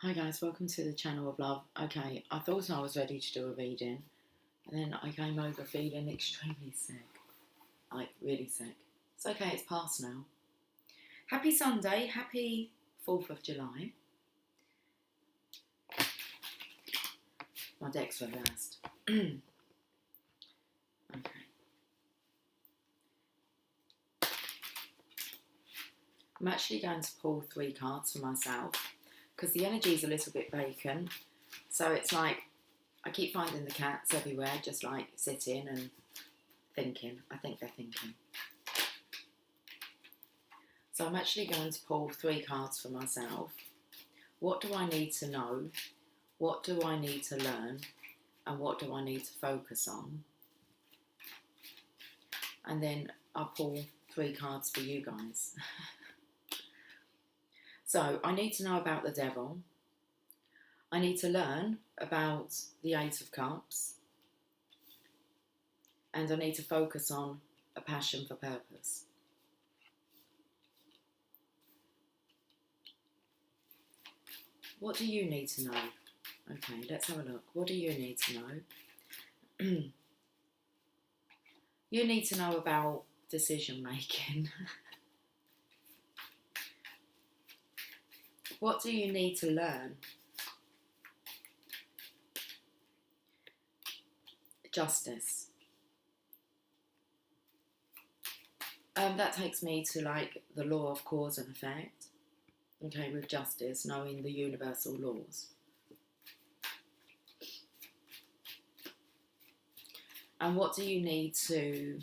Hi guys, welcome to the channel of love. Okay, I thought I was ready to do a reading, and then I came over feeling extremely sick, like really sick. It's okay, it's past now. Happy Sunday, happy 4th of July. My deck's reversed. Okay. I'm actually going to pull 3 cards for myself because the energy is a little bit vacant. So it's like I keep finding the cats everywhere, just like sitting and thinking. I think they're thinking. So I'm actually going to pull 3 cards for myself. What do I need to know? What do I need to learn? And what do I need to focus on? And then I'll pull 3 cards for you guys. So I need to know about the devil. I need to learn about the 8 of Cups. And I need to focus on a passion for purpose. What do you need to know? Okay, let's have a look. What do you need to know? You need to know about decision making. What do you need to learn? Justice. That takes me to like the law of cause and effect. Okay, with justice, knowing the universal laws. And what do you need to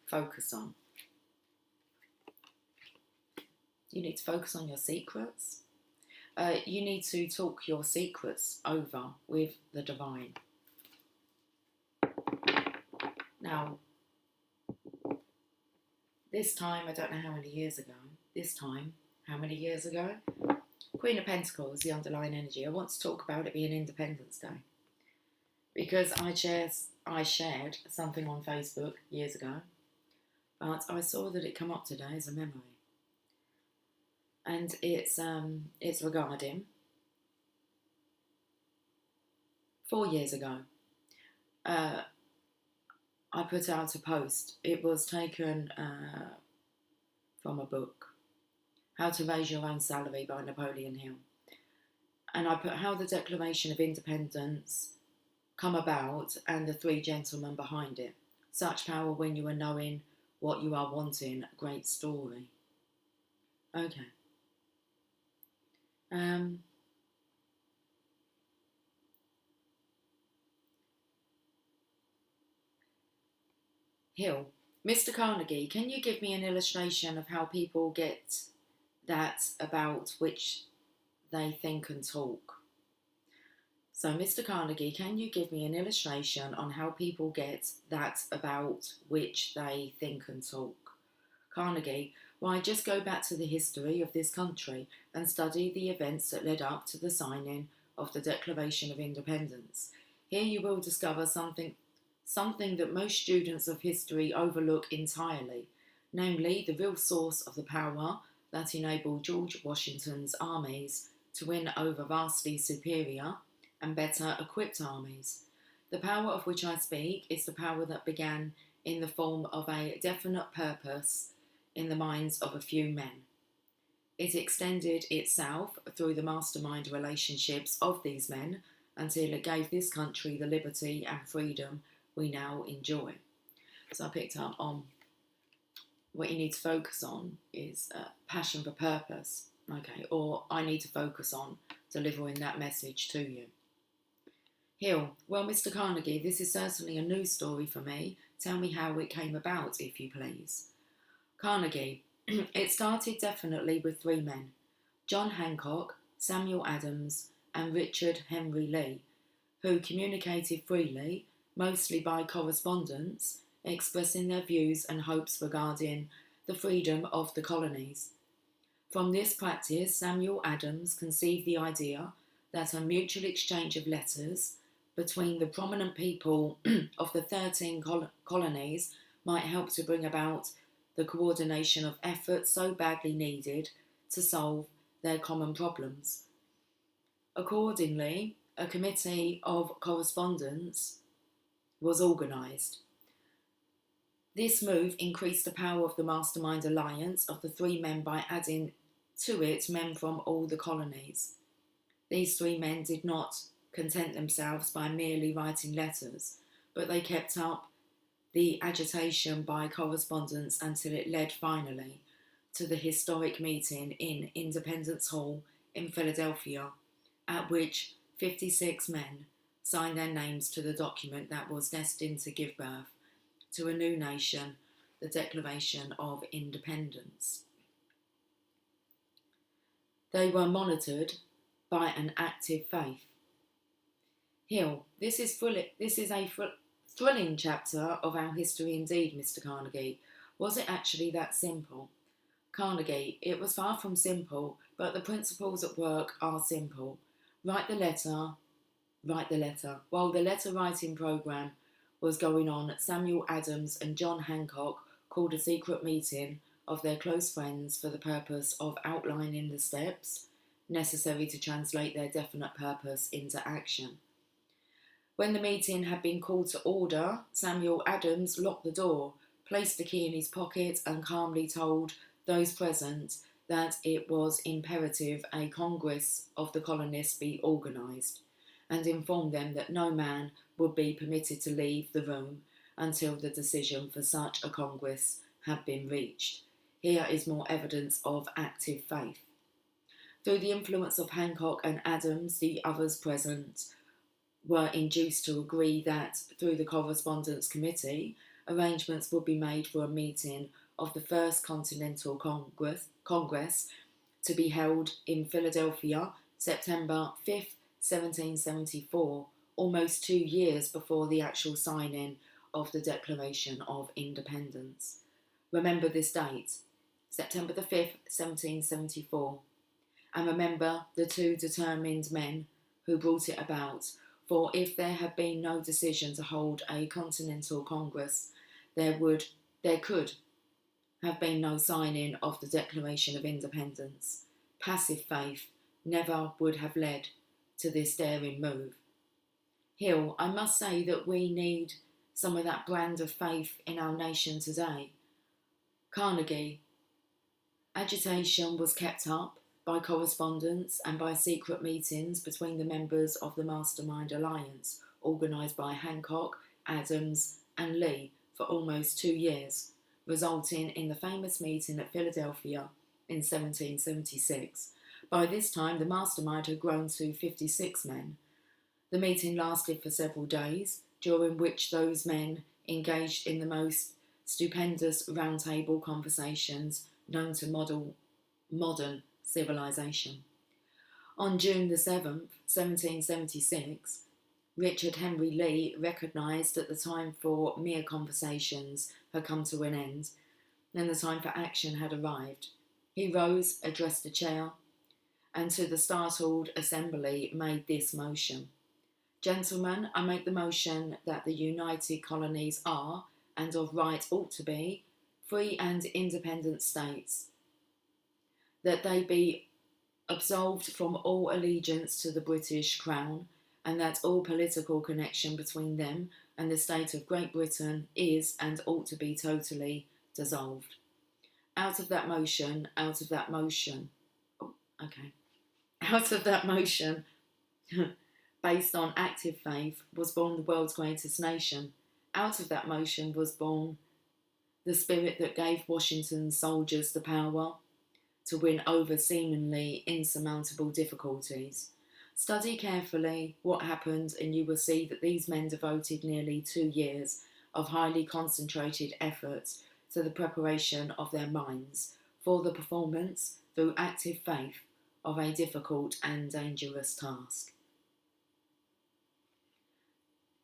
focus on? You need to focus on your secrets. You need to talk your secrets over with the divine. Now, this time, I don't know how many years ago, how many years ago? Queen of Pentacles, the underlying energy. I want to talk about it being Independence Day. Because I shared something on Facebook years ago, but I saw that it come up today as a memory. And it's regarding 4 years ago. I put out a post. It was taken from a book, How to Raise Your Own Salary by Napoleon Hill. And I put how the Declaration of Independence come about and the 3 gentlemen behind it. Such power when you are knowing what you are wanting. Great story. Okay. Hill. Mr. Carnegie, can you give me an illustration of how people get that about which they think and talk? So, Mr. Carnegie, can you give me an illustration on how people get that about which they think and talk? Carnegie, why, just go back to the history of this country and study the events that led up to the signing of the Declaration of Independence. Here you will discover something that most students of history overlook entirely, namely the real source of the power that enabled George Washington's armies to win over vastly superior and better equipped armies. The power of which I speak is the power that began in the form of a definite purpose in the minds of a few men. It extended itself through the mastermind relationships of these men until it gave this country the liberty and freedom we now enjoy. So I picked up on what you need to focus on is passion for purpose, okay, or I need to focus on delivering that message to you. Hill, well, Mr. Carnegie, this is certainly a new story for me. Tell me how it came about, if you please. Carnegie, it started definitely with 3 men, John Hancock, Samuel Adams, and Richard Henry Lee, who communicated freely, mostly by correspondence, expressing their views and hopes regarding the freedom of the colonies. From this practice, Samuel Adams conceived the idea that a mutual exchange of letters between the prominent people of the 13 colonies might help to bring about the coordination of efforts so badly needed to solve their common problems. Accordingly, a committee of correspondence was organised. This move increased the power of the Mastermind alliance of the three men by adding to it men from all the colonies. These three men did not content themselves by merely writing letters, but they kept up the agitation by correspondence until it led finally to the historic meeting in Independence Hall in Philadelphia, at which 56 men signed their names to the document that was destined to give birth to a new nation, the Declaration of Independence. They were monitored by an active faith. Hill, this is a thrilling chapter of our history indeed, Mr. Carnegie. Was it actually that simple? Carnegie, it was far from simple, but the principles at work are simple. Write the letter. While the letter writing program was going on, Samuel Adams and John Hancock called a secret meeting of their close friends for the purpose of outlining the steps necessary to translate their definite purpose into action. When the meeting had been called to order, Samuel Adams locked the door, placed the key in his pocket, and calmly told those present that it was imperative a Congress of the colonists be organised, and informed them that no man would be permitted to leave the room until the decision for such a Congress had been reached. Here is more evidence of active faith. Through the influence of Hancock and Adams, the others present were induced to agree that, through the Correspondence Committee, arrangements would be made for a meeting of the First Continental Congress to be held in Philadelphia, September 5th, 1774, almost 2 years before the actual signing of the Declaration of Independence. Remember this date, September the 5th, 1774, and remember the two determined men who brought it about, for if there had been no decision to hold a Continental Congress, there could have been no signing of the Declaration of Independence. Passive faith never would have led to this daring move. Hill, I must say that we need some of that brand of faith in our nation today. Carnegie, agitation was kept up by correspondence and by secret meetings between the members of the Mastermind Alliance, organised by Hancock, Adams and Lee for almost 2 years, resulting in the famous meeting at Philadelphia in 1776. By this time, the Mastermind had grown to 56 men. The meeting lasted for several days, during which those men engaged in the most stupendous roundtable conversations known to modern civilization. On June the 7th, 1776, Richard Henry Lee recognised that the time for mere conversations had come to an end, and the time for action had arrived. He rose, addressed the chair, and to the startled assembly made this motion. Gentlemen, I make the motion that the United Colonies are, and of right ought to be, free and independent states, that they be absolved from all allegiance to the British Crown, and that all political connection between them and the state of Great Britain is and ought to be totally dissolved. Out of that motion, based on active faith, was born the world's greatest nation. Out of that motion was born the spirit that gave Washington's soldiers the power to win over seemingly insurmountable difficulties. Study carefully what happened and you will see that these men devoted nearly 2 years of highly concentrated effort to the preparation of their minds for the performance, through active faith, of a difficult and dangerous task.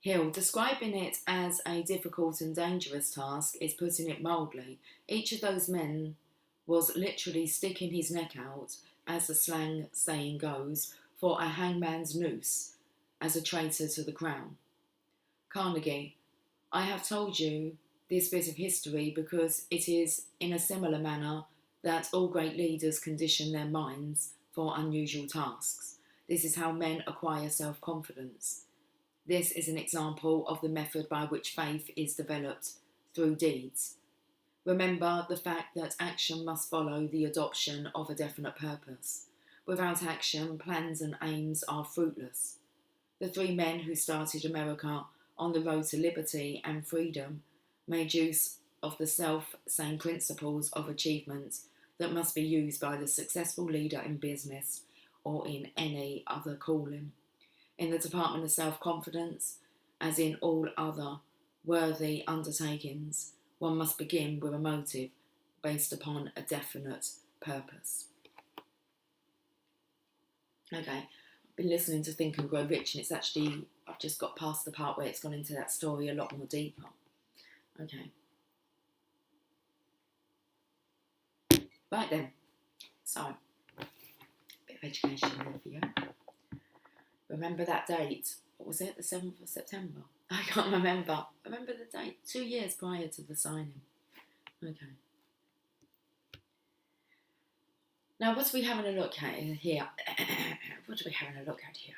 Hill, describing it as a difficult and dangerous task is putting it mildly. Each of those men was literally sticking his neck out, as the slang saying goes, for a hangman's noose, as a traitor to the crown. Carnegie, I have told you this bit of history because it is in a similar manner that all great leaders condition their minds for unusual tasks. This is how men acquire self-confidence. This is an example of the method by which faith is developed through deeds. Remember the fact that action must follow the adoption of a definite purpose. Without action, plans and aims are fruitless. The three men who started America on the road to liberty and freedom made use of the self-same principles of achievement that must be used by the successful leader in business or in any other calling. In the department of self-confidence, as in all other worthy undertakings, one must begin with a motive based upon a definite purpose. Okay, I've been listening to Think and Grow Rich, and I've just got past the part where it's gone into that story a lot more deeper. Okay. Right then, so, a bit of education there for you. Remember that date? What was it, the 7th of September? I can't remember. I remember the date, 2 years prior to the signing. Okay. Now, what are we having a look at here? What are we having a look at here?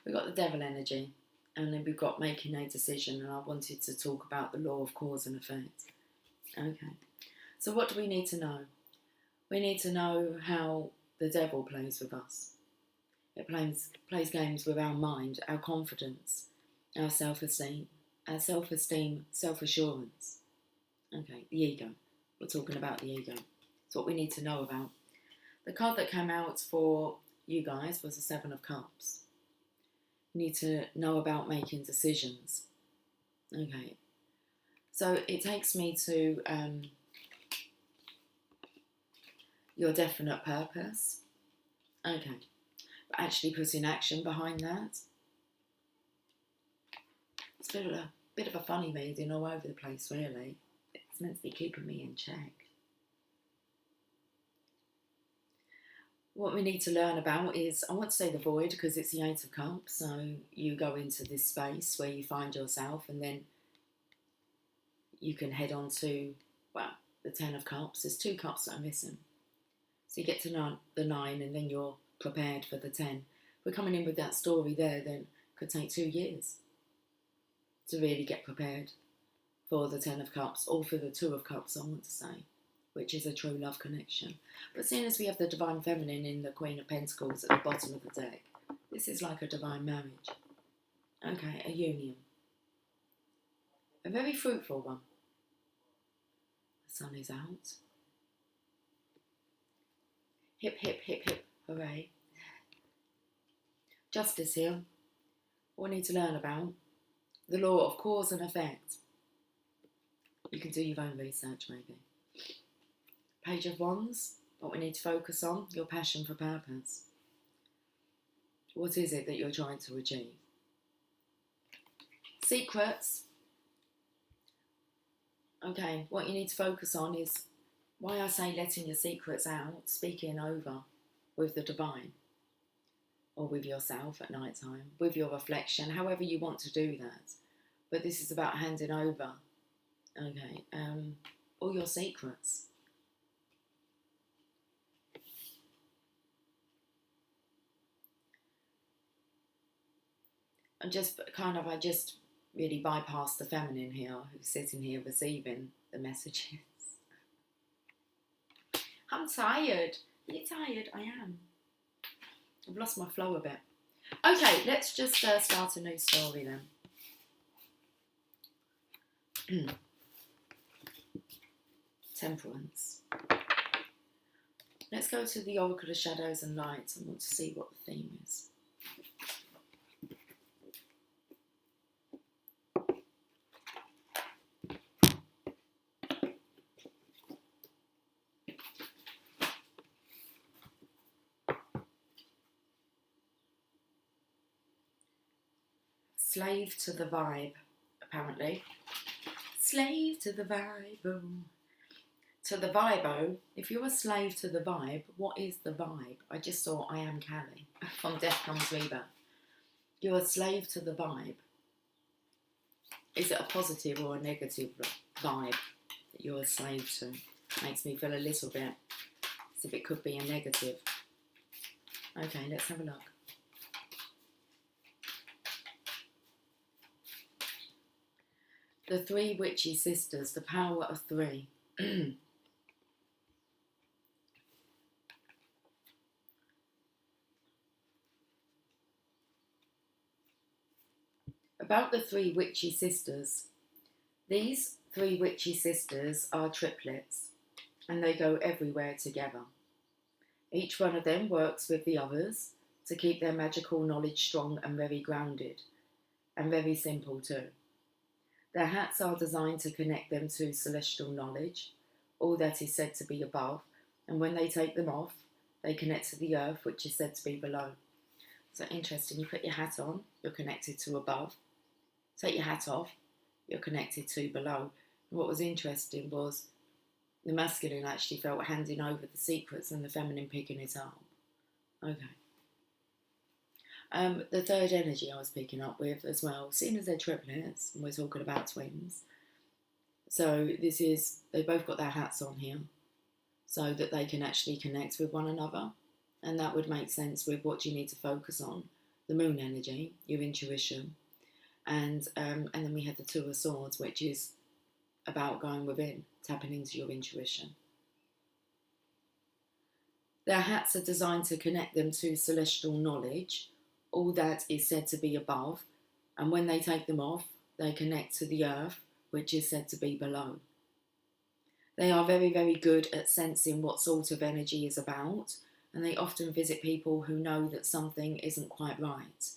We've got the devil energy, and then we've got making a decision, and I wanted to talk about the law of cause and effect. Okay. So what do we need to know? We need to know how the devil plays with us. It plays games with our mind, our confidence, our self-esteem, self-assurance. Okay, the ego. We're talking about the ego. It's what we need to know about. The card that came out for you guys was the 7 of Cups. You need to know about making decisions. Okay. So it takes me to your definite purpose. Okay. But actually putting action behind that. It's a bit of a funny reading all over the place, really. It's meant to be keeping me in check. What we need to learn about is, I want to say the void because it's the 8 of Cups. So you go into this space where you find yourself, and then you can head on to, well, the 10 of Cups. There's 2 cups that are missing. So you get to the 9, and then you're prepared for the 10. We're coming in with that story there, then it could take 2 years to really get prepared for the 10 of Cups, or for the 2 of Cups, I want to say, which is a true love connection. But seeing as we have the Divine Feminine in the Queen of Pentacles at the bottom of the deck, this is like a divine marriage. Okay, a union. A very fruitful one. The sun is out. Hip, hip, hip, hip, hooray. Justice here. What we need to learn about. The law of cause and effect. You can do your own research, maybe. Page of Wands. What we need to focus on. Your passion for purpose. What is it that you're trying to achieve? Secrets. Okay, what you need to focus on is why I say letting your secrets out, speaking over with the divine, or with yourself at night time, with your reflection, however you want to do that. But this is about handing over, okay, all your secrets. I just really bypassed the feminine here, who's sitting here receiving the messages. I'm tired. Are you tired? I am. I've lost my flow a bit. Okay, let's just start a new story then. Temperance. Let's go to the Oracle of Shadows and Lights and want to see what the theme is. Slave to the vibe, apparently. Slave to the vibe. Oh. To the vibe. Oh. If you're a slave to the vibe, what is the vibe? I just saw I Am Callie from Death Comes Rebirth. You're a slave to the vibe. Is it a positive or a negative vibe that you're a slave to? Makes me feel a little bit as if it could be a negative. Okay, let's have a look. The three witchy sisters, the power of three. About the three witchy sisters. These three witchy sisters are triplets, and they go everywhere together. Each one of them works with the others to keep their magical knowledge strong and very grounded, and very simple too. Their hats are designed to connect them to celestial knowledge, all that is said to be above, and when they take them off, they connect to the earth, which is said to be below. So interesting, you put your hat on, you're connected to above. Take your hat off, you're connected to below. And what was interesting was the masculine actually felt handing over the secrets and the feminine picking it up. Okay. The third energy I was picking up with as well, seeing as they're triplets, and we're talking about twins. So this is, they both got their hats on here so that they can actually connect with one another. And that would make sense with what you need to focus on. The moon energy, your intuition. And then we have the Two of Swords, which is about going within, tapping into your intuition. Their hats are designed to connect them to celestial knowledge, all that is said to be above, and when they take them off, they connect to the earth, which is said to be below. They are very, very good at sensing what sort of energy is about, and they often visit people who know that something isn't quite right,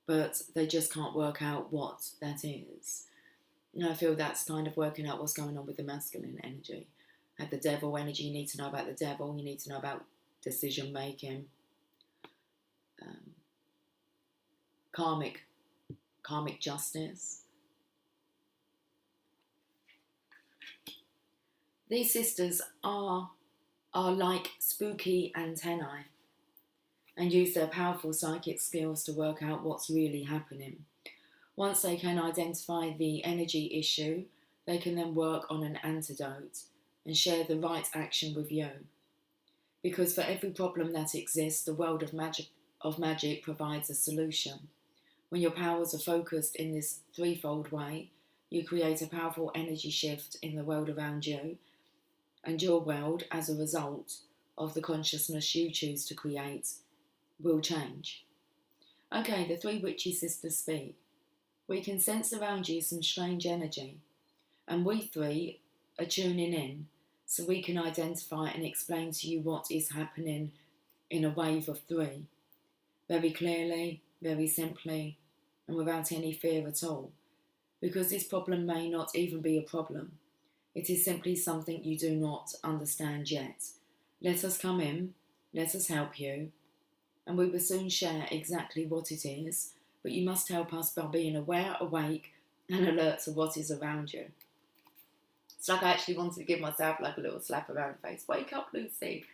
but they just can't work out what that is. And I feel that's kind of working out what's going on with the masculine energy. Had the devil energy, you need to know about the devil, you need to know about decision making, karmic justice. These sisters are like spooky antennae and use their powerful psychic skills to work out what's really happening. Once they can identify the energy issue, they can then work on an antidote and share the right action with you. Because for every problem that exists, the world of magic provides a solution. When your powers are focused in this threefold way, you create a powerful energy shift in the world around you, and your world, as a result of the consciousness you choose to create, will change. Okay, the three witchy sisters speak. We can sense around you some strange energy, and we three are tuning in so we can identify and explain to you what is happening in a wave of three, very clearly, very simply, and without any fear at all, because this problem may not even be a problem. It is simply something you do not understand yet. Let us come in, let us help you, and we will soon share exactly what it is, but you must help us by being aware, awake, and alert to what is around you. It's like I actually wanted to give myself like a little slap around the face. Wake up, Lucy.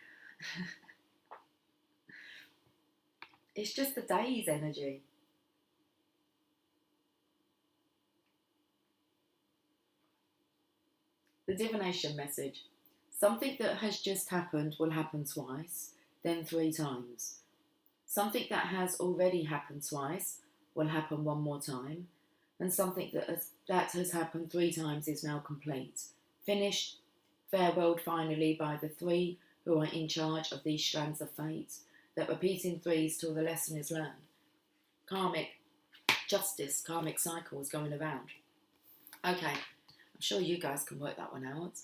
It's just the day's energy. The divination message. Something that has just happened will happen twice, then 3 times. Something that has already happened twice will happen 1 more time, and something that has happened 3 times is now complete. Finished, farewelled finally by the 3 who are in charge of these strands of fate that repeat in 3s till the lesson is learned. Karmic justice, karmic cycles going around. Okay, I'm sure you guys can work that one out.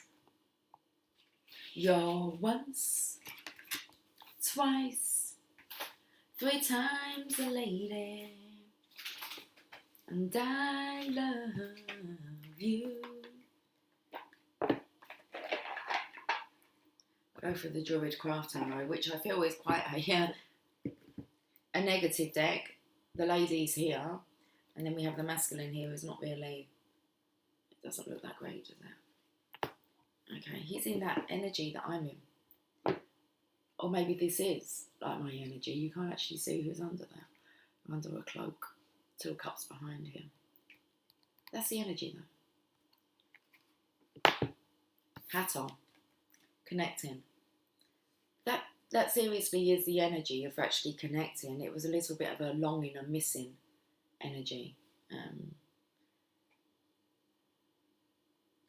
You're once, twice, 3 times a lady, and I love you. I'll go for the Druid Craft Tarot, which I feel is quite a negative deck. The lady's here, and then we have the masculine here who's not really, it doesn't look that great, does it? Okay, he's in that energy that I'm in. Or maybe this is like my energy. You can't actually see who's under there. I'm under a cloak. 2 cups behind him. That's the energy though. Hat on. Connecting. That that seriously is the energy of actually connecting. It was a little bit of a longing and missing energy.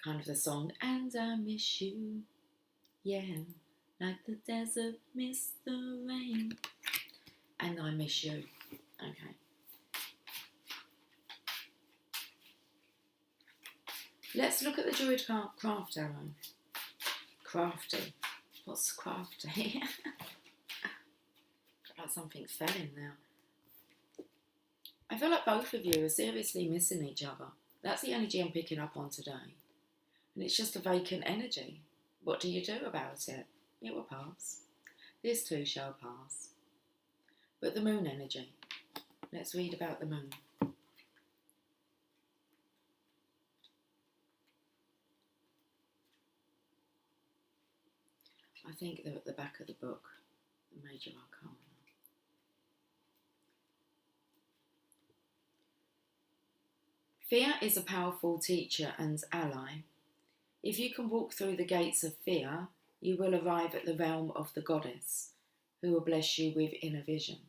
Kind of the song, and I miss you, yeah, like the desert miss the rain, and I miss you. Okay. Let's look at the Druid craft arrow. Crafty. What's crafty? Like something fell in there. I feel like both of you are seriously missing each other. That's the energy I'm picking up on today. And it's just a vacant energy. What do you do about it? It will pass. This too shall pass. But the moon energy. Let's read about the moon. I think they're at the back of the book, the Major Arcana. Fear is a powerful teacher and ally. If you can walk through the gates of fear, you will arrive at the realm of the goddess, who will bless you with inner vision.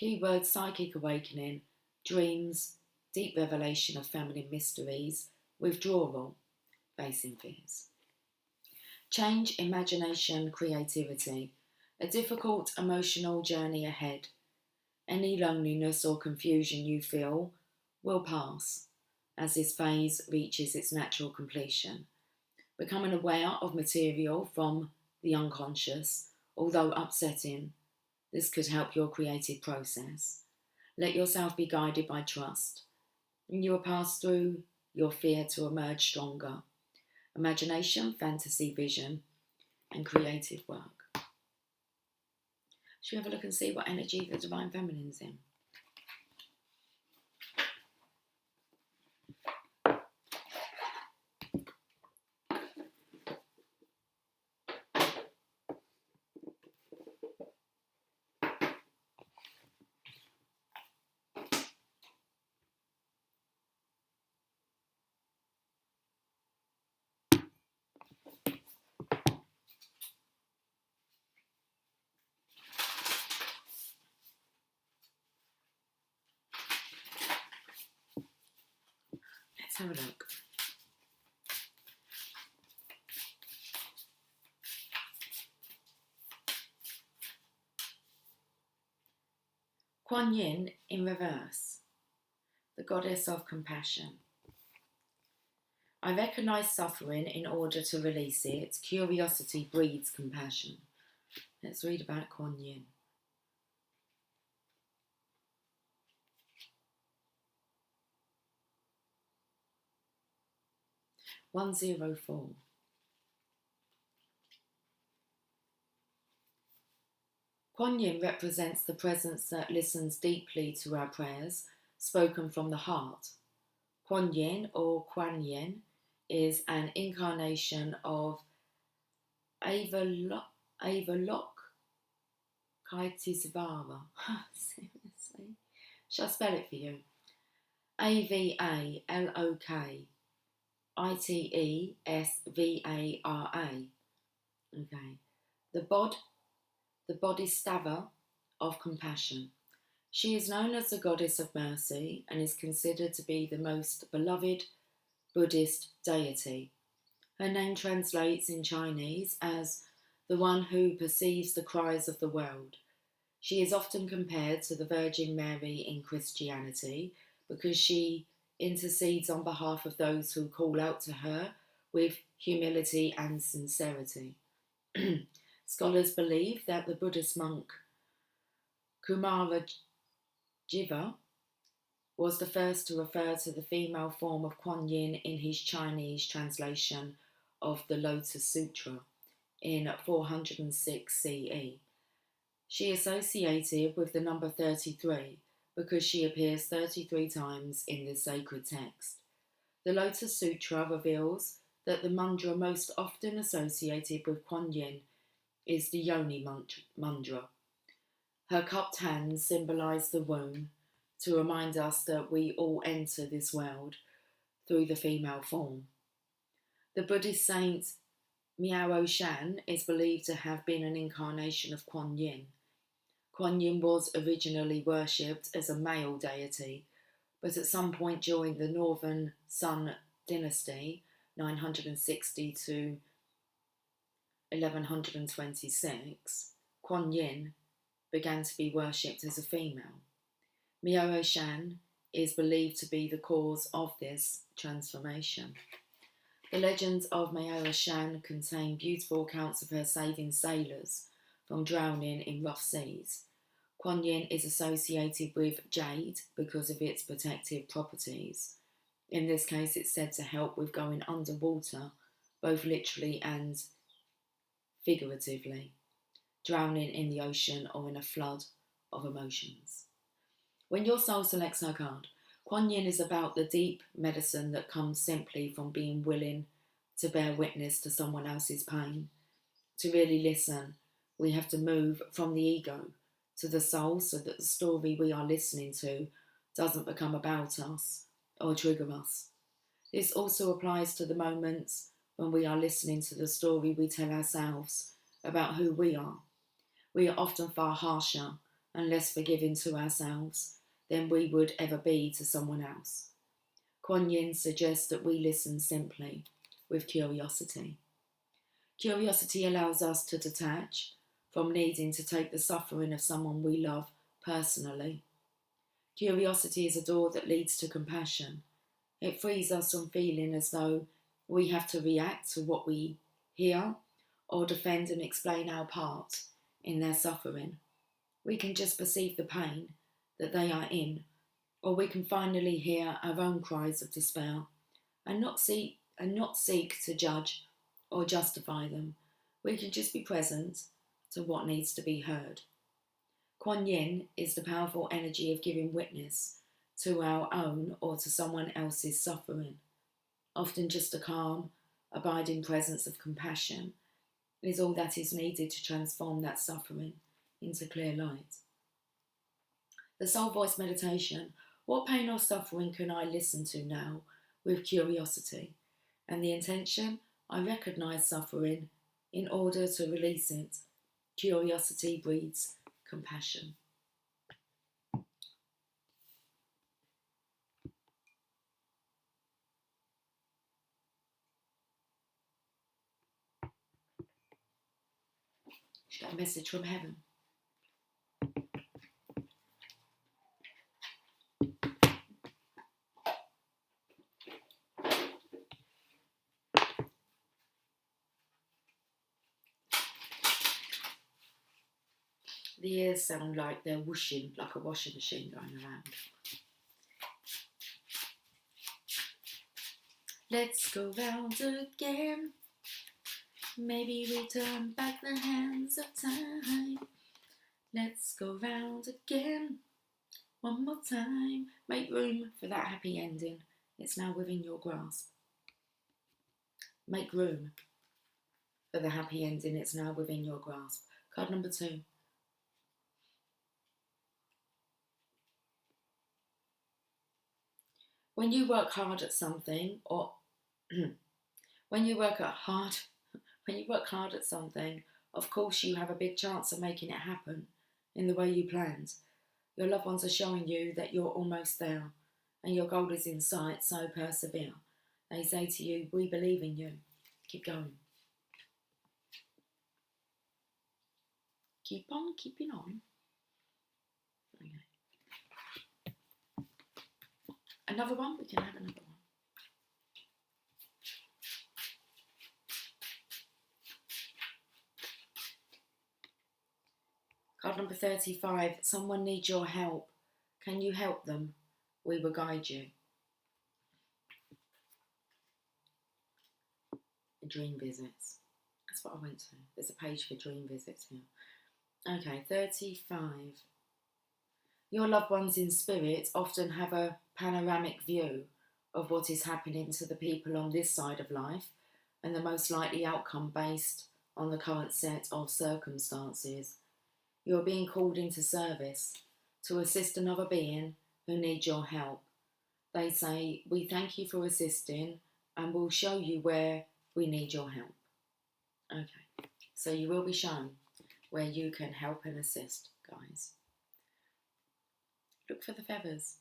Keywords: psychic awakening, dreams, deep revelation of feminine mysteries, withdrawal, facing fears. Change, imagination, creativity, a difficult emotional journey ahead. Any loneliness or confusion you feel will pass as this phase reaches its natural completion. Becoming aware of material from the unconscious, although upsetting, this could help your creative process. Let yourself be guided by trust, and you will pass through your fear to emerge stronger. Imagination, fantasy, vision, and creative work. Should we have a look and see what energy the Divine Feminine's in? Let's have a look. Kuan Yin in reverse, the goddess of compassion. I recognise suffering in order to release it. Curiosity breeds compassion. Let's read about Kuan Yin. (104). Kuan Yin represents the presence that listens deeply to our prayers, spoken from the heart. Kuan Yin, or Kuan Yin, is an incarnation of Avalok Kaitisvara. Seriously? Shall I spell it for you? Avalokitesvara. Okay. The Bodhisattva of compassion. She is known as the goddess of mercy and is considered to be the most beloved Buddhist deity. Her name translates in Chinese as the one who perceives the cries of the world. She is often compared to the Virgin Mary in Christianity because she intercedes on behalf of those who call out to her with humility and sincerity. Scholars believe that the Buddhist monk Kumarajiva was the first to refer to the female form of Kuan Yin in his Chinese translation of the Lotus Sutra in 406 CE. She is associated with the number 33 because she appears 33 times in the sacred text. The Lotus Sutra reveals that the mudra most often associated with Kuan Yin is the Yoni mudra. Her cupped hands symbolise the womb to remind us that we all enter this world through the female form. The Buddhist saint Miao Shan is believed to have been an incarnation of Kuan Yin. Kuan Yin was originally worshipped as a male deity, but at some point during the Northern Sun dynasty, 960 to 1126, Kuan Yin began to be worshipped as a female. Miao Shan is believed to be the cause of this transformation. The legends of Miao Shan contain beautiful accounts of her saving sailors from drowning in rough seas. Kuan Yin is associated with jade because of its protective properties. In this case, it's said to help with going underwater, both literally and figuratively, drowning in the ocean or in a flood of emotions. When your soul selects her card, Kuan Yin is about the deep medicine that comes simply from being willing to bear witness to someone else's pain. To really listen, we have to move from the ego to the soul so that the story we are listening to doesn't become about us or trigger us. This also applies to the moments when we are listening to the story we tell ourselves about who we are. We are often far harsher and less forgiving to ourselves than we would ever be to someone else. Kuan Yin suggests that we listen simply, with curiosity. Curiosity allows us to detach from needing to take the suffering of someone we love personally. Curiosity is a door that leads to compassion. It frees us from feeling as though we have to react to what we hear or defend and explain our part in their suffering. We can just perceive the pain that they are in, or we can finally hear our own cries of despair and not seek to judge or justify them. We can just be present to what needs to be heard. Kuan Yin is the powerful energy of giving witness to our own or to someone else's suffering. Often just a calm, abiding presence of compassion is all that is needed to transform that suffering into clear light. The soul voice meditation. What pain or suffering can I listen to now with curiosity? And the intention, I recognise suffering in order to release it. Curiosity breeds compassion. She got a message from heaven. The ears sound like they're whooshing, like a washing machine going around. Let's go round again. Maybe we turn back the hands of time. Let's go round again. One more time. Make room for that happy ending. It's now within your grasp. Make room for the happy ending. It's now within your grasp. Card number 2. When you work hard at something, or when you work hard at something, of course you have a big chance of making it happen in the way you planned. Your loved ones are showing you that you're almost there and your goal is in sight, so persevere. They say to you, we believe in you. Keep going. Keep on keeping on. Okay. Another one? We can have another one. Card number 35. Someone needs your help. Can you help them? We will guide you. Dream visits. That's what I went to. There's a page for dream visits here. Okay, 35. Your loved ones in spirit often have a panoramic view of what is happening to the people on this side of life and the most likely outcome based on the current set of circumstances. You are being called into service to assist another being who needs your help. They say, we thank you for assisting and we'll show you where we need your help. Okay, so you will be shown where you can help and assist, guys. Look for the feathers.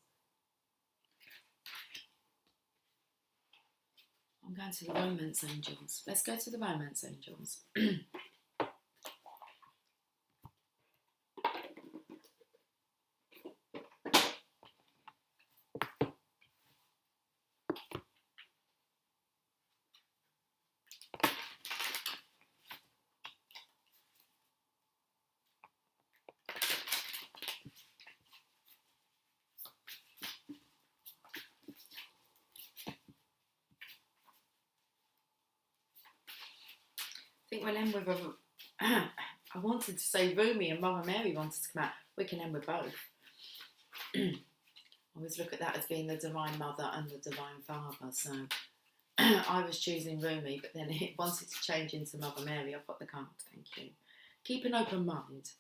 I'm going to the romance angels. Let's go to the romance angels. I think we'll end with a... I wanted to say Rumi and Mother Mary wanted to come out. We can end with both. I always look at that as being the Divine Mother and the Divine Father. So I was choosing Rumi, but then it wanted to change into Mother Mary. I've got the card, thank you. Keep an open mind.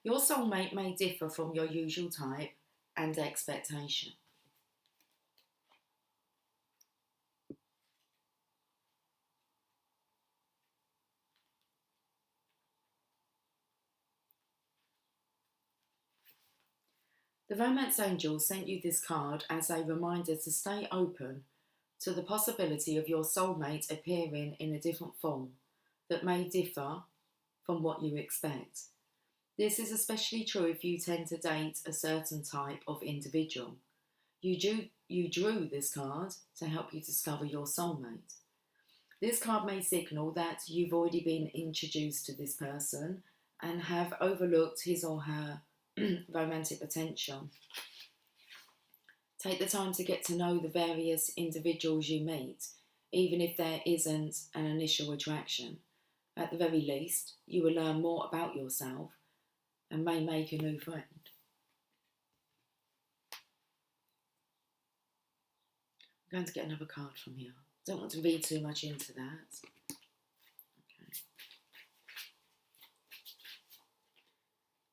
Your soulmate may differ from your usual type and expectation. The romance angel sent you this card as a reminder to stay open to the possibility of your soulmate appearing in a different form that may differ from what you expect. This is especially true if you tend to date a certain type of individual. You drew this card to help you discover your soulmate. This card may signal that you've already been introduced to this person and have overlooked his or her romantic potential. Take the time to get to know the various individuals you meet, even if there isn't an initial attraction. At the very least, you will learn more about yourself and may make a new friend. I'm going to get another card from here. Don't want to read too much into that. Okay.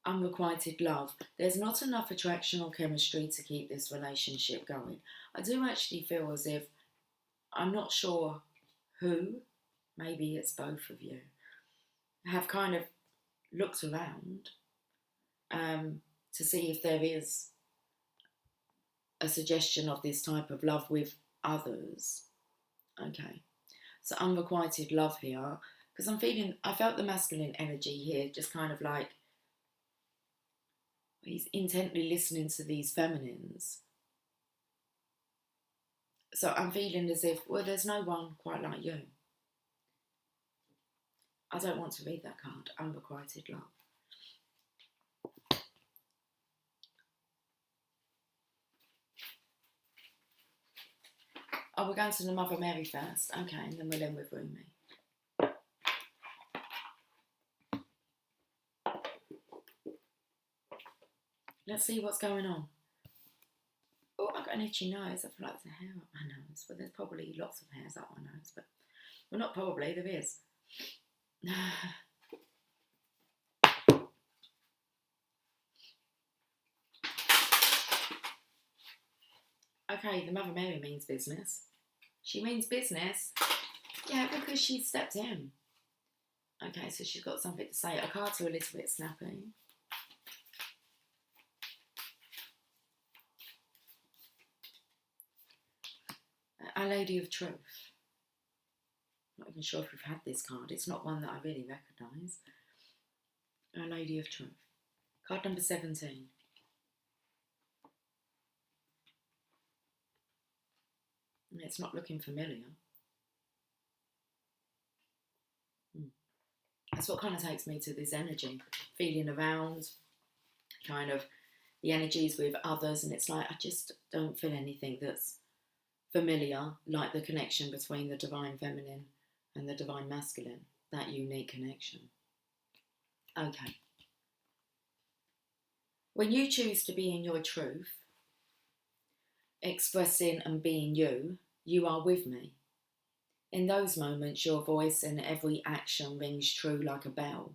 Unrequited love. There's not enough attraction or chemistry to keep this relationship going. I do actually feel as if, I'm not sure who, maybe it's both of you, have kind of looked around to see if there is a suggestion of this type of love with others. Okay, so unrequited love here, because I felt the masculine energy here, just kind of like he's intently listening to these feminines. So I'm feeling as if, well, there's no one quite like you. I don't want to read that card, unrequited love. Oh, we're going to the Mother Mary first. Okay, and then we'll end with Rumi. Let's see what's going on. Oh, I've got an itchy nose. I feel like there's a hair up my nose. Well, there's probably lots of hairs up my nose, but... Well, not probably, there is. Okay, the Mother Mary means business. She means business. Yeah, because she stepped in. Okay, so she's got something to say. Our cards are a little bit snappy. Our Lady of Truth. Not even sure if we've had this card. It's not one that I really recognise. Our Lady of Truth. Card number 17. It's not looking familiar. That's what kind of takes me to this energy. Feeling around, kind of the energies with others, and it's like I just don't feel anything that's familiar, like the connection between the divine feminine and the divine masculine, that unique connection. Okay. When you choose to be in your truth, expressing and being you, you are with me. In those moments, your voice and every action rings true like a bell,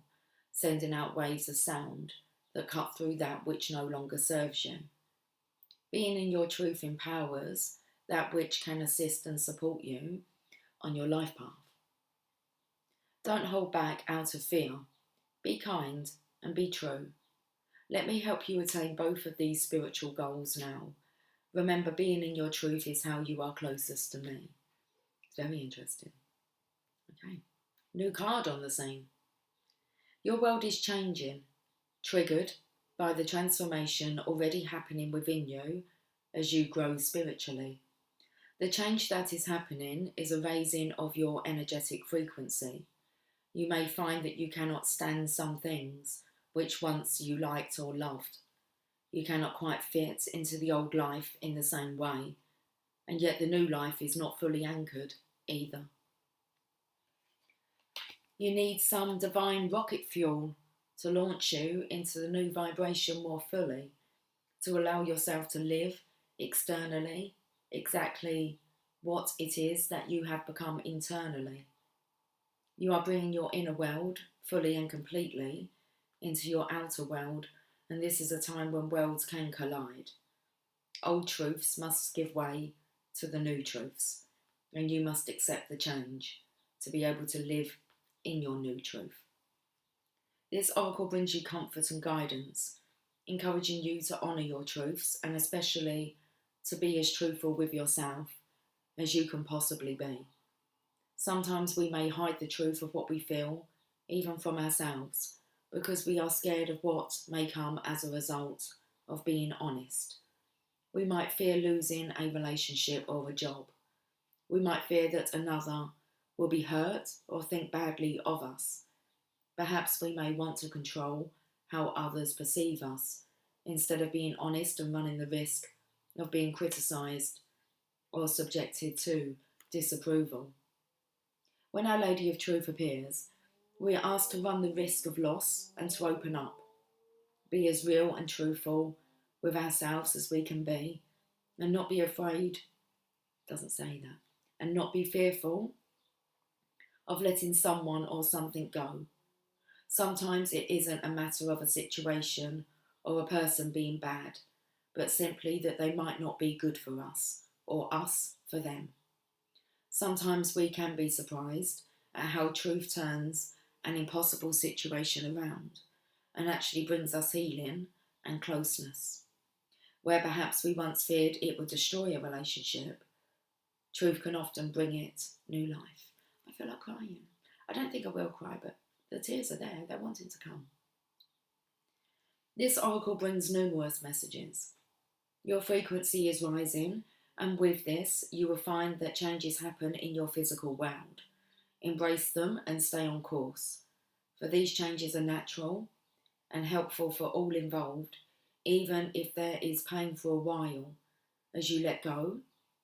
sending out waves of sound that cut through that which no longer serves you. Being in your truth empowers that which can assist and support you on your life path. Don't hold back out of fear. Be kind and be true. Let me help you attain both of these spiritual goals now. Remember, being in your truth is how you are closest to me. It's very interesting. Okay. New card on the scene. Your world is changing, triggered by the transformation already happening within you as you grow spiritually. The change that is happening is a raising of your energetic frequency. You may find that you cannot stand some things which once you liked or loved. You cannot quite fit into the old life in the same way, and yet the new life is not fully anchored either. You need some divine rocket fuel to launch you into the new vibration more fully, to allow yourself to live externally exactly what it is that you have become internally. You are bringing your inner world fully and completely into your outer world, and this is a time when worlds can collide. Old truths must give way to the new truths, and you must accept the change to be able to live in your new truth. This oracle brings you comfort and guidance, encouraging you to honour your truths and especially to be as truthful with yourself as you can possibly be. Sometimes we may hide the truth of what we feel, even from ourselves, because we are scared of what may come as a result of being honest. We might fear losing a relationship or a job. We might fear that another will be hurt or think badly of us. Perhaps we may want to control how others perceive us, instead of being honest and running the risk of being criticised or subjected to disapproval. When Our Lady of Truth appears, we are asked to run the risk of loss and to open up, be as real and truthful with ourselves as we can be, and not be afraid, doesn't say that, and not be fearful of letting someone or something go. Sometimes it isn't a matter of a situation or a person being bad, but simply that they might not be good for us, or us for them. Sometimes we can be surprised at how truth turns an impossible situation around and actually brings us healing and closeness. Where perhaps we once feared it would destroy a relationship, truth can often bring it new life. I feel like crying. I don't think I will cry, but the tears are there. They're wanting to come. This oracle brings numerous messages. Your frequency is rising, and with this, you will find that changes happen in your physical world. Embrace them and stay on course, for these changes are natural and helpful for all involved, even if there is pain for a while, as you let go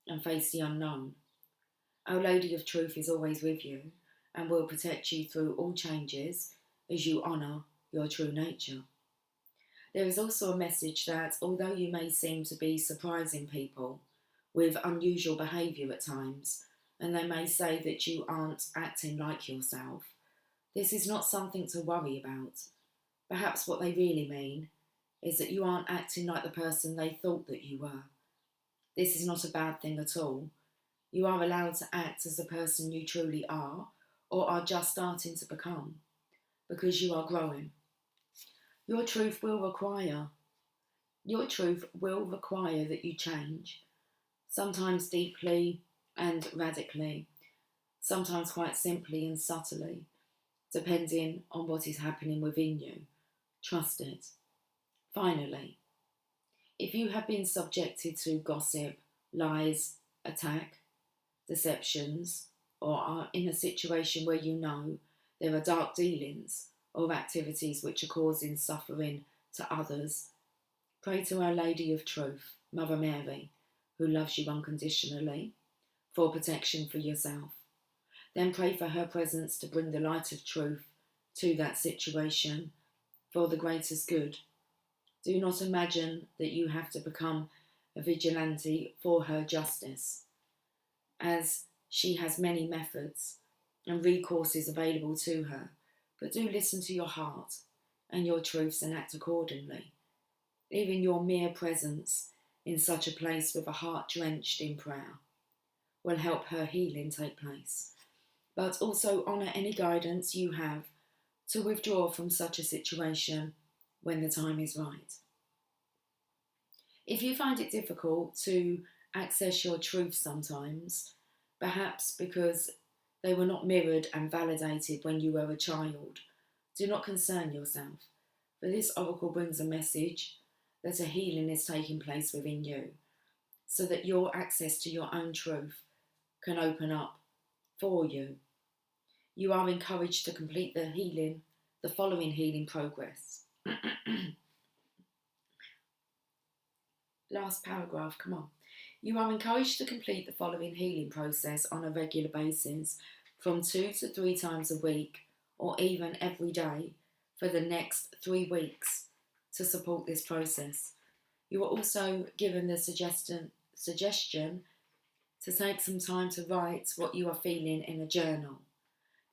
and face the unknown. Our Lady of Truth is always with you and will protect you through all changes as you honour your true nature. There is also a message that although you may seem to be surprising people with unusual behaviour at times, and they may say that you aren't acting like yourself, this is not something to worry about. Perhaps what they really mean is that you aren't acting like the person they thought that you were. This is not a bad thing at all. You are allowed to act as the person you truly are, or are just starting to become, because you are growing. Your truth will require that you change, sometimes deeply and radically, sometimes quite simply and subtly, depending on what is happening within you. Trust it. Finally, if you have been subjected to gossip, lies, attack, deceptions, or are in a situation where you know there are dark dealings or activities which are causing suffering to others, pray to Our Lady of Truth, Mother Mary, who loves you unconditionally, for protection for yourself. Then pray for her presence to bring the light of truth to that situation for the greatest good. Do not imagine that you have to become a vigilante for her justice, as she has many methods and recourses available to her, but do listen to your heart and your truths and act accordingly. Even your mere presence in such a place with a heart drenched in prayer will help her healing take place. but also honour any guidance you have to withdraw from such a situation when the time is right. If you find it difficult to access your truth sometimes, perhaps because they were not mirrored and validated when you were a child, do not concern yourself, for this oracle brings a message that a healing is taking place within you, so that your access to your own truth can open up for you. You are encouraged to complete the following healing progress. Last paragraph, come on. You are encouraged to complete the following healing process on a regular basis from 2 to 3 times a week or even every day for the next 3 weeks to support this process. You are also given the suggestion to take some time to write what you are feeling in a journal.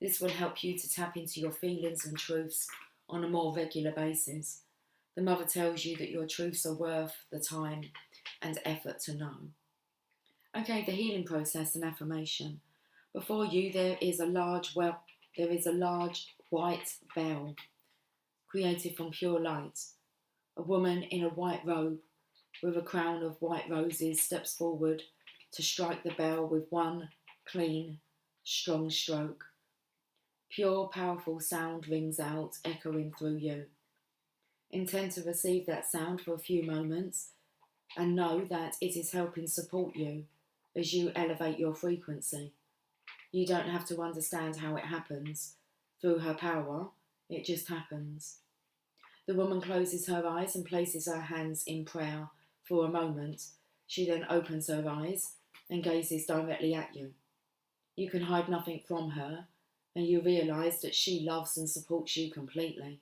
This will help you to tap into your feelings and truths on a more regular basis. The mother tells you that your truths are worth the time and effort to know. Okay, the healing process and affirmation. Before you there is a large white bell created from pure light. A woman in a white robe with a crown of white roses steps forward to strike the bell with one clean, strong stroke. Pure, powerful sound rings out, echoing through you. Intend to receive that sound for a few moments and know that it is helping support you as you elevate your frequency. You don't have to understand how it happens. Through her power, it just happens. The woman closes her eyes and places her hands in prayer for a moment. She then opens her eyes and gazes directly at you. You can hide nothing from her, and you realise that she loves and supports you completely.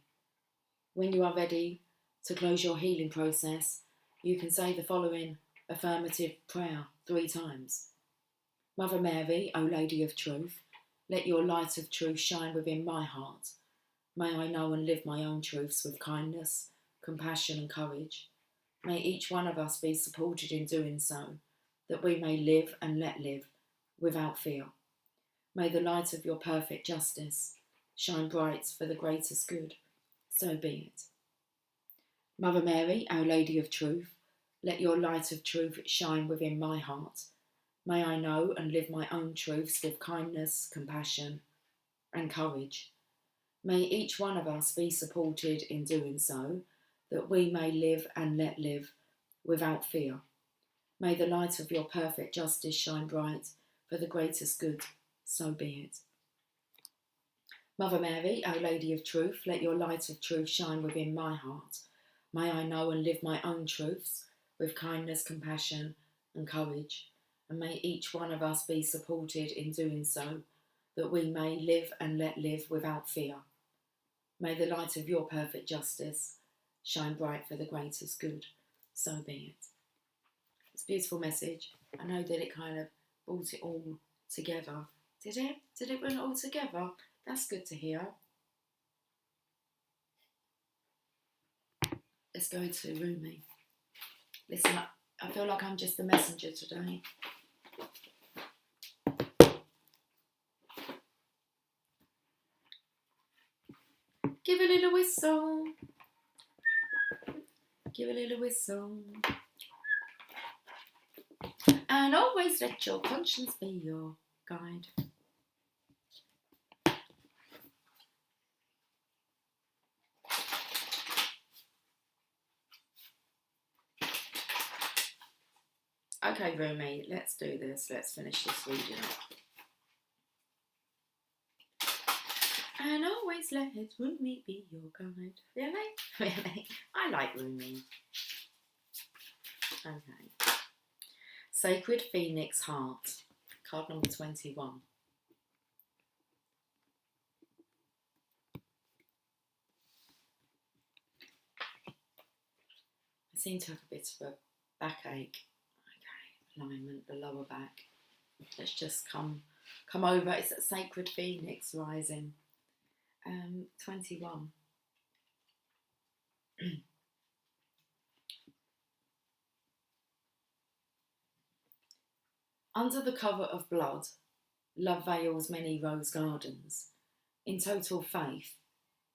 When you are ready to close your healing process, you can say the following affirmative prayer 3 times. Mother Mary, O Lady of Truth, let your light of truth shine within my heart. May I know and live my own truths with kindness, compassion and courage. May each one of us be supported in doing so, that we may live and let live without fear. May the light of your perfect justice shine bright for the greatest good. So be it. Mother Mary, Our Lady of Truth, let your light of truth shine within my heart. May I know and live my own truths with kindness, compassion and courage. May each one of us be supported in doing so, that we may live and let live without fear. May the light of your perfect justice shine bright for the greatest good. So be it. Mother Mary, Our Lady of Truth, let your light of truth shine within my heart. May I know and live my own truths with kindness, compassion and courage. And may each one of us be supported in doing so, that we may live and let live without fear. May the light of your perfect justice shine bright for the greatest good. So be it. It's a beautiful message. I know that it kind of brought it all together. Did it? Did it bring it all together? That's good to hear. Let's go to Rumi. Listen, I feel like I'm just the messenger today. Give a little whistle. Give a little whistle. And always let your conscience be your guide. Okay, Rumi, let's do this. Let's finish this reading up. And always let Rumi be your guide. Really? Really? I like Rumi. Okay. Sacred Phoenix Heart. Card number 21. I seem to have a bit of a backache. Okay, alignment, the lower back. Let's just come over. It's a Sacred Phoenix rising. 21. Under the cover of blood, Love veils many rose gardens. In total faith,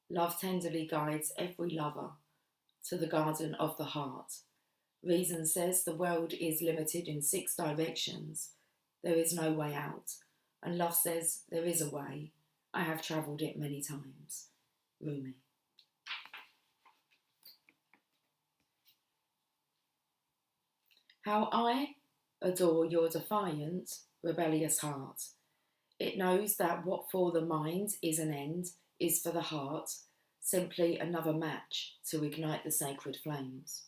love tenderly guides every lover to the garden of the heart. Reason says the world is limited in 6 directions. There is no way out. And love says there is a way. I have travelled it many times. Rumi. How I adore your defiant, rebellious heart. It knows that what for the mind is an end is for the heart simply another match to ignite the sacred flames.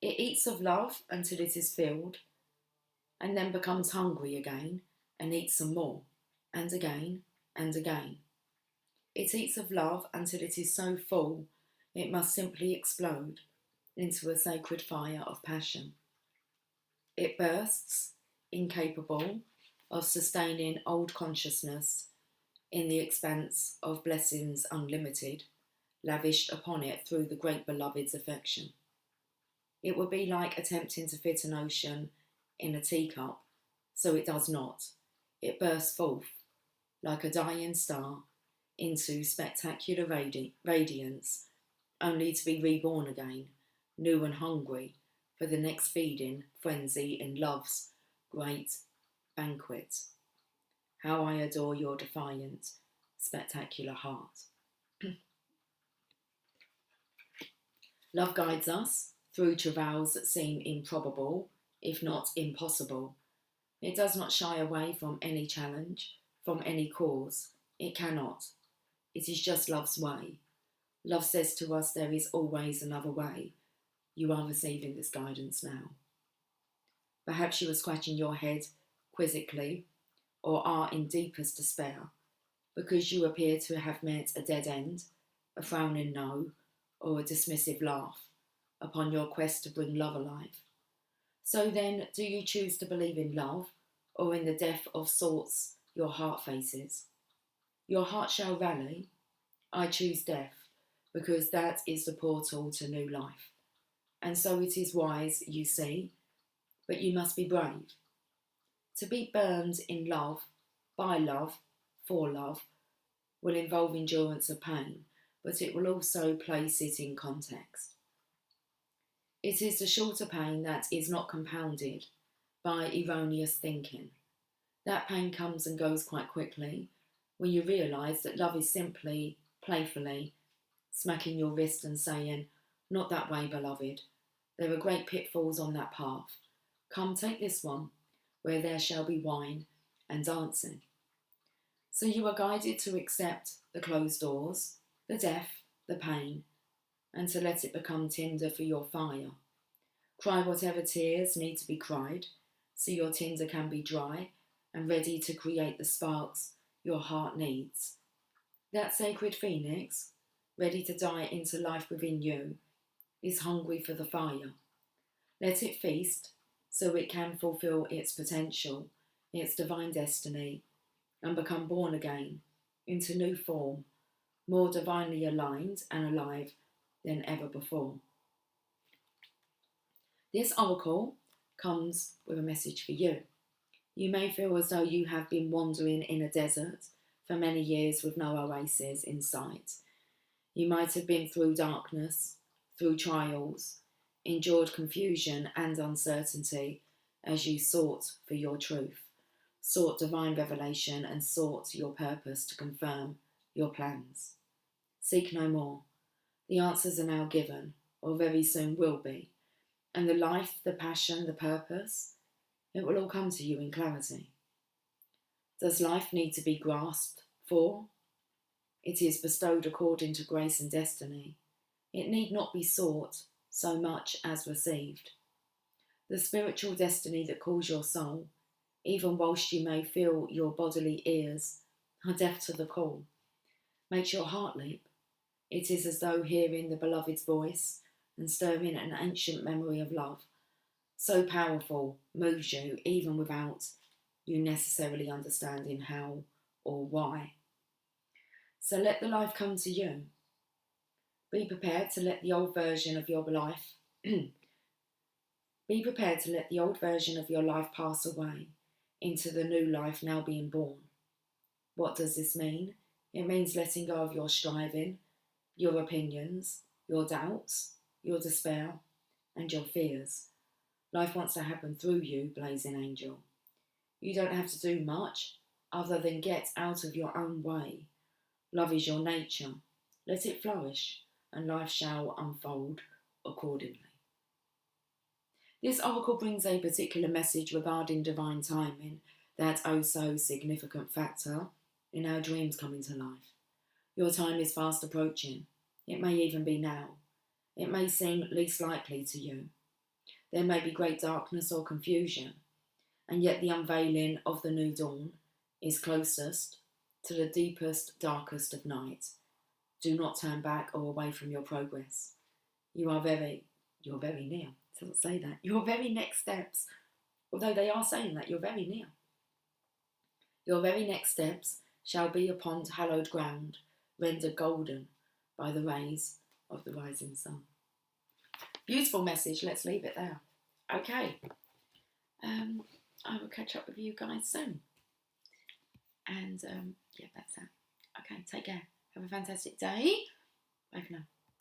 It eats of love until it is filled, and then becomes hungry again and eats some more, and again and again. It eats of love until it is so full it must simply explode into a sacred fire of passion. It bursts, incapable of sustaining old consciousness in the expanse of blessings unlimited, lavished upon it through the great beloved's affection. It would be like attempting to fit an ocean in a teacup, so it does not. It bursts forth, like a dying star, into spectacular radiance, only to be reborn again, new and hungry, for the next feeding frenzy in love's great banquet. How I adore your defiant, spectacular heart. Love guides us through travails that seem improbable, if not impossible. It does not shy away from any challenge, from any cause. It cannot. It is just love's way. Love says to us there is always another way. You are receiving this guidance now. Perhaps you are scratching your head quizzically, or are in deepest despair, because you appear to have met a dead end, a frowning no, or a dismissive laugh, upon your quest to bring love alive. So then, do you choose to believe in love, or in the death of sorts your heart faces? Your heart shall rally. I choose death, because that is the portal to new life. And so it is wise, you see, but you must be brave. To be burned in love, by love, for love, will involve endurance of pain, but it will also place it in context. It is the shorter pain that is not compounded by erroneous thinking. That pain comes and goes quite quickly when you realise that love is simply, playfully, smacking your wrist and saying, "Not that way, beloved. There are great pitfalls on that path. Come, take this one, where there shall be wine and dancing." So you are guided to accept the closed doors, the death, the pain, and to let it become tinder for your fire. Cry whatever tears need to be cried, so your tinder can be dry and ready to create the sparks your heart needs. That sacred phoenix, ready to die into life within you, is hungry for the fire. Let it feast so it can fulfill its potential, its divine destiny, and become born again into new form, more divinely aligned and alive than ever before. This oracle comes with a message for you. You may feel as though you have been wandering in a desert for many years with no oasis in sight. You might have been through darkness, through trials, endured confusion and uncertainty as you sought for your truth, sought divine revelation and sought your purpose to confirm your plans. Seek no more. The answers are now given, or very soon will be. And the life, the passion, the purpose, it will all come to you in clarity. Does life need to be grasped for? It is bestowed according to grace and destiny. It need not be sought so much as received. The spiritual destiny that calls your soul, even whilst you may feel your bodily ears are deaf to the call, makes your heart leap. It is as though hearing the beloved's voice and stirring an ancient memory of love, so powerful, moves you even without you necessarily understanding how or why. So let the life come to you. Be prepared to let the old version of your life be prepared to let the old version of your life pass away. into the new life now being born. What does this mean? It means letting go of your striving, your opinions, your doubts, your despair, and your fears. Life wants to happen through you, blazing angel. You don't have to do much other than get out of your own way. Love is your nature. Let it flourish, and life shall unfold accordingly. This oracle brings a particular message regarding divine timing, that oh so significant factor in our dreams coming to life. Your time is fast approaching. It may even be now. It may seem least likely to you. There may be great darkness or confusion, and yet the unveiling of the new dawn is closest to the deepest, darkest of night. Do not turn back or away from your progress. You're very near. It doesn't say that. Your very next steps, although they are saying that, you're very near. Your very next steps shall be upon hallowed ground, rendered golden by the rays of the rising sun. Beautiful message. Let's leave it there. Okay. I will catch up with you guys soon. And yeah, that's that. Okay, take care. Have a fantastic day. Bye for now.